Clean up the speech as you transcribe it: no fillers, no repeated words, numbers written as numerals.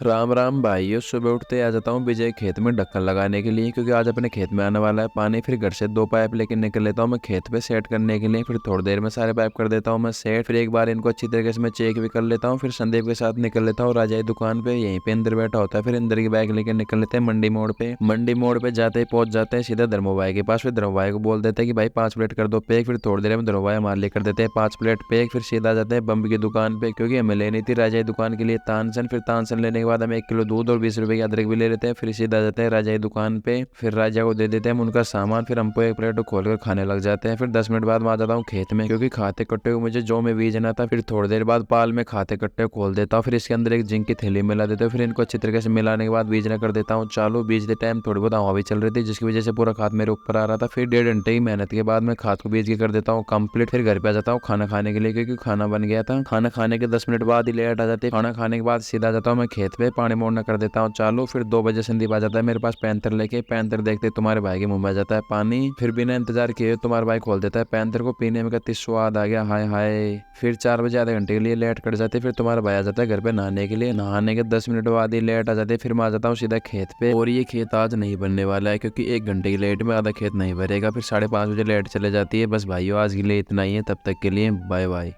राम राम भाइयों, सुबह उठते आ जाता हूँ विजय खेत में ढक्कन लगाने के लिए, क्योंकि आज अपने खेत में आने वाला है पानी। फिर घर से 2 पाइप लेके निकल लेता हूँ मैं खेत पे सेट करने के लिए। फिर थोड़ी देर में सारे पाइप कर देता हूँ मैं सेट। फिर एक बार इनको अच्छी तरीके से मैं चेक भी कर लेता हूँ। फिर संदीप के साथ निकल लेता हूँ राजाई दुकान पे, यहीं पे अंदर बैठा होता है। फिर अंदर की बाइक लेके निकल लेते हैं मंडी मोड़ पे। मंडी मोड़ पे जाते ही पहुंच जाते हैं सीधा धर्मो भाई के पास। फिर धर्मो भाई को बोल देते हैं कि भाई 5 प्लेट कर दो पैक। फिर थोड़ी देर में धर्मो भाई हमारे लिए कर देते हैं 5 प्लेट पैक। फिर सीधा जाते हैं बम्बी की दुकान पे, क्योंकि हमें लेनी थी राजाई दुकान के लिए तानसन। फिर तानसन लेने के बाद हम 1 किलो दूध और 20 रुपए की अदरक भी ले लेते हैं। फिर सीधा जाते हैं राजा की दुकान पे। फिर राजा को दे देते हैं उनका सामान। फिर हमको 1 प्लेट खोल कर खाने लग जाते हैं। फिर 10 मिनट बाद मैं आ जाता हूँ खेत में, क्योंकि खाते कट्टे को मुझे जो में बीजना था। फिर थोड़ी देर बाद पाल में खाते कट्टे खोल देता हूँ। फिर इसके अंदर एक जिंक की थैली मिला देता हूँ। फिर इनको अच्छी तरीके से मिलाने के बाद बीजना कर देता हूँ चालू। बीजते टाइम थोड़ी बहुत हवा भी चल रही थी, जिसकी वजह से पूरा खाद मेरे ऊपर आ रहा था। फिर 1.5 घंटे की मेहनत के बाद मैं खाद को बीज के कर देता हूँ कंप्लीट। फिर घर पे आ जाता हूँ खाना खाने के लिए, क्योंकि खाना बन गया था। खाना खाने के 10 मिनट बाद ही लेट आ जाती है। खाना खाने के बाद सीधा जाता हूँ मैं खेत पे, पानी मोड़ना कर देता हूँ चालू। फिर 2 बजे संदीप आ जाता है मेरे पास पैंतर लेके। पैंतर देखते तुम्हारे भाई के मुंह में आ जाता है पानी। फिर बिना इंतजार किए तुम्हारा भाई खोल देता है पैंतर को। पीने में कितना स्वाद आ गया, हाय हाय। फिर 4 बजे आधे घंटे के लिए लेट कट जाती है। फिर तुम्हारा भाई आ जाता है घर पे नहाने के लिए। नहाने के 10 मिनट बाद ही लेट आ जाती है। फिर मैं आ जाता हूँ सीधा खेत पे। और ये खेत आज नहीं बनने वाला है, क्योंकि 1 घंटे की लेट में आधा खेत नहीं भरेगा। फिर 5:30 बजे लेट चले जाती है। बस भाइयों आज के लिए इतना ही है, तब तक के लिए बाय बाय।